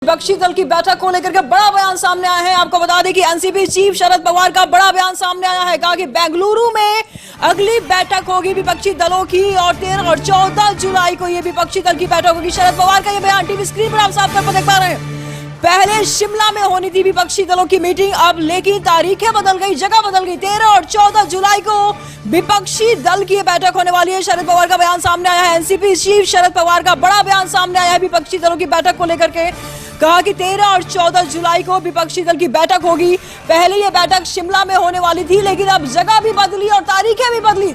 विपक्षी दल की बैठक को लेकर के बड़ा बयान सामने आया है। आपको बता दें कि एनसीपी चीफ शरद पवार का बड़ा बयान सामने आया है। कहा कि बेंगलुरु में अगली बैठक होगी विपक्षी दलों की और 13 और 14 जुलाई को ये विपक्षी दल की बैठक होगी। शरद पवार का ये बयान टीवी स्क्रीन पर आप साफ तौर पर देख पा रहे हैं। पहले शिमला में होनी थी विपक्षी दलों की मीटिंग, अब लेकिन तारीखें बदल गई, जगह बदल गई। 13 और 14 जुलाई को विपक्षी दल की बैठक होने वाली है। शरद पवार का बयान सामने आया है। एनसीपी चीफ शरद पवार का बड़ा बयान सामने आया है विपक्षी दलों की बैठक को लेकर के। कहा कि 13 और 14 जुलाई को विपक्षी दल की बैठक होगी। पहले ये बैठक शिमला में होने वाली थी, लेकिन अब जगह भी बदली और तारीखें भी बदली।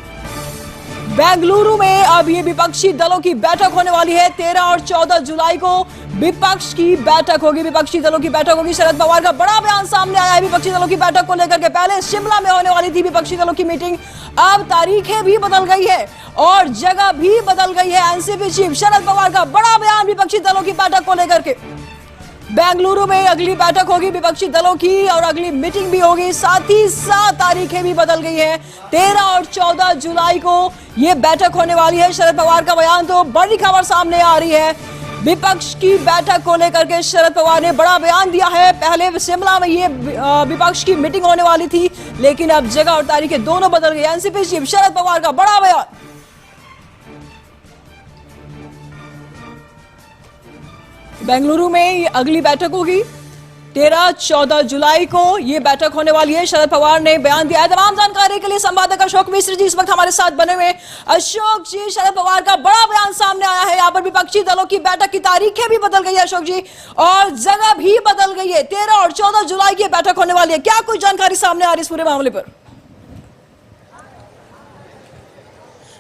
बेंगलुरु में अब ये विपक्षी दलों की बैठक होने वाली है। 13 और 14 जुलाई को विपक्ष की बैठक होगी, विपक्षी दलों की बैठक होगी। शरद पवार का बड़ा बयान सामने आया है विपक्षी दलों की बैठक को लेकर के। पहले शिमला में होने वाली थी विपक्षी दलों की मीटिंग, अब तारीखें भी बदल गई है और जगह भी बदल गई है। एनसीपी चीफ शरद पवार का बड़ा बयान विपक्षी दलों की बैठक को लेकर के। बेंगलुरु में अगली बैठक होगी विपक्षी दलों की और अगली मीटिंग भी होगी। साथ ही साथ तारीखें भी बदल गई हैं। 13 और 14 जुलाई को यह बैठक होने वाली है। शरद पवार का बयान, तो बड़ी खबर सामने आ रही है। विपक्ष की बैठक को लेकर के शरद पवार ने बड़ा बयान दिया है। पहले शिमला में ये विपक्ष की मीटिंग होने वाली थी, लेकिन अब जगह और तारीखें दोनों बदल गई। एनसीपी चीफ शरद पवार का बड़ा बयान। बेंगलुरु में अगली बैठक होगी 13-14 जुलाई को ये बैठक होने वाली है। शरद पवार ने बयान दिया है। तमाम जानकारी के लिए संवाददाता अशोक मिश्र जी इस वक्त हमारे साथ बने हुए। अशोक जी, शरद पवार का बड़ा बयान सामने आया है। यहाँ पर विपक्षी दलों की बैठक की तारीखें भी बदल गई है अशोक जी, और जगह भी बदल गई है। 13 और 14 जुलाई की बैठक होने वाली है। क्या कुछ जानकारी सामने आ रही है इस पूरे मामले पर?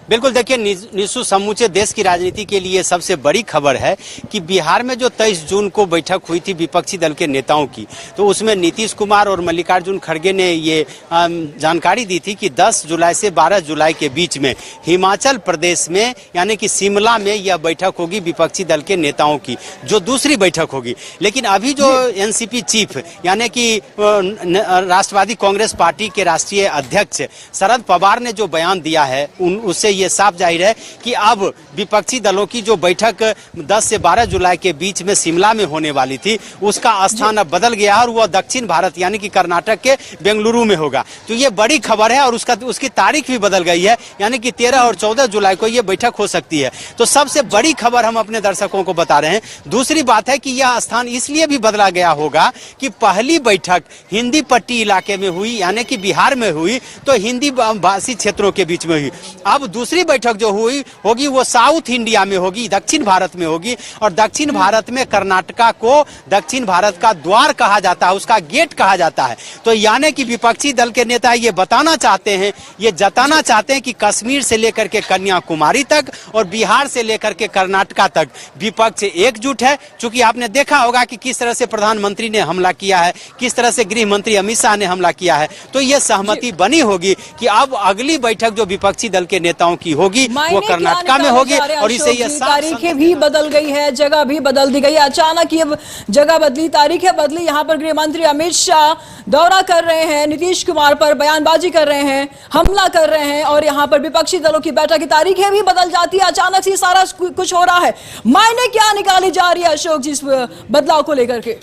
बिल्कुल, देखिए निशु, समूचे देश की राजनीति के लिए सबसे बड़ी खबर है कि बिहार में जो 23 जून को बैठक हुई थी विपक्षी दल के नेताओं की, तो उसमें नीतीश कुमार और मल्लिकार्जुन खड़गे ने ये जानकारी दी थी कि 10 जुलाई से 12 जुलाई के बीच में हिमाचल प्रदेश में यानी कि शिमला में यह बैठक होगी विपक्षी दल के नेताओं की, जो दूसरी बैठक होगी। लेकिन अभी जो एनसीपी चीफ यानी कि राष्ट्रवादी कांग्रेस पार्टी के राष्ट्रीय अध्यक्ष शरद पवार ने जो बयान दिया है, उससे ये साफ जाहिर है कि अब विपक्षी दलों की जो बैठक 10 से 12 जुलाई के बीच में शिमला में होने वाली थी, उसका स्थान अब बदल गया और वह दक्षिण भारत यानी कि कर्नाटक के बेंगलुरु में होगा। तो ये बड़ी खबर है और उसकी तारीख भी बदल गई है, यानी कि 13 और 14 जुलाई को ये बैठक हो सकती है। तो सबसे बड़ी खबर हम अपने दर्शकों को बता रहे हैं। दूसरी बात है कि यह स्थान इसलिए भी बदला गया होगा कि पहली बैठक हिंदी पट्टी इलाके में हुई, यानी कि बिहार में हुई, तो हिंदी भाषी क्षेत्रों के बीच में हुई। अब दूसरी बैठक जो होगी वो साउथ इंडिया में होगी, दक्षिण भारत में होगी। और दक्षिण भारत में कर्नाटका को दक्षिण भारत का द्वार कहा जाता है, उसका गेट कहा जाता है। तो यानी कि विपक्षी दल के नेता ये बताना चाहते हैं, ये जताना चाहते हैं कि कश्मीर से लेकर के कन्याकुमारी तक और बिहार से लेकर के कर्नाटका तक विपक्ष एकजुट है। चूंकि आपने देखा होगा कि किस तरह से प्रधानमंत्री ने हमला किया है, किस तरह से गृह मंत्री अमित शाह ने हमला किया है, तो यह सहमति बनी होगी कि अब अगली बैठक जो विपक्षी दल के नेताओं की होगी वो कर्नाटका में होगी। और इसे ये तारीखें भी बदल गई है, जगह भी बदल दी गई है। अचानक ये जगह बदली, तारीखें बदली। यहाँ पर गृह मंत्री अमित शाह दौरा कर रहे हैं, नीतीश कुमार पर बयानबाजी कर रहे हैं, हमला कर रहे हैं, और यहाँ पर विपक्षी दलों की बैठक की तारीखें भी बदल जाती है। अचानक से सारा कुछ हो रहा है। मायने क्या निकाली जा रही है अशोक जी इस बदलाव को लेकर के?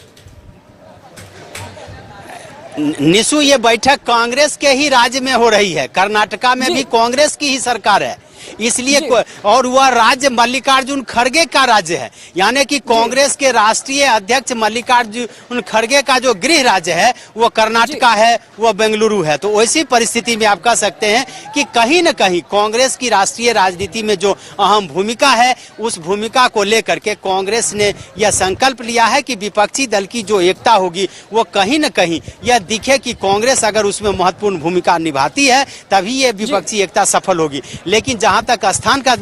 निशु, ये बैठक कांग्रेस के ही राज्य में हो रही है। कर्नाटका में भी कांग्रेस की ही सरकार है, इसलिए और वह राज्य मल्लिकार्जुन खड़गे का राज्य है, यानी कि कांग्रेस के राष्ट्रीय अध्यक्ष मल्लिकार्जुन खड़गे का जो गृह राज्य है वो कर्नाटका है, वो बेंगलुरु है। तो ऐसी परिस्थिति में आप कह सकते हैं कि कहीं न कहीं कांग्रेस की राष्ट्रीय राजनीति में जो अहम भूमिका है, उस भूमिका को लेकर के कांग्रेस ने यह संकल्प लिया है कि विपक्षी दल की जो एकता होगी वो कहीं न कहीं यह दिखे कि कांग्रेस अगर उसमें महत्वपूर्ण भूमिका निभाती है तभी ये विपक्षी एकता सफल होगी। लेकिन जहां तक स्थान का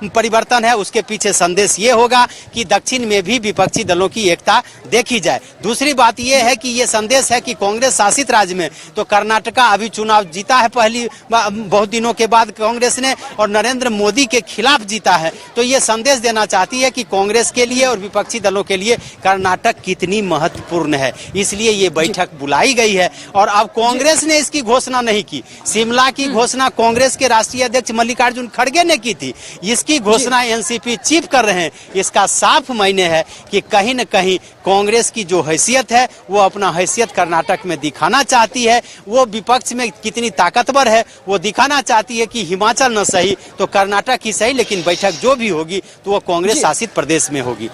परिवर्तन है, उसके पीछे संदेश ये होगा कि दक्षिण में भी विपक्षी दलों की एकता देखी जाए। दूसरी बात ये है कि ये संदेश है कि कांग्रेस शासित राज्य में तो कर्नाटका अभी चुनाव जीता है पहली बहुत दिनों के बाद कांग्रेस ने, और नरेंद्र मोदी के खिलाफ जीता है। तो ये संदेश देना चाहती है कि कांग्रेस के लिए और विपक्षी दलों के लिए कर्नाटक कितनी महत्वपूर्ण है, इसलिए ये बैठक बुलाई गई है। और अब कांग्रेस ने इसकी घोषणा नहीं की। शिमला की घोषणा कांग्रेस के राष्ट्रीय अध्यक्ष मल्लिकार्जुन खड़गे ने की थी, इसकी घोषणा एनसीपी चीफ कर रहे हैं। इसका साफ मायने है कि कहीं न कहीं कांग्रेस की जो हैसियत है वो अपना हैसियत कर्नाटक में दिखाना चाहती है। वो विपक्ष में कितनी ताकतवर है वो दिखाना चाहती है कि हिमाचल न सही तो कर्नाटक ही सही, लेकिन बैठक जो भी होगी तो वो कांग्रेस शासित प्रदेश में होगी।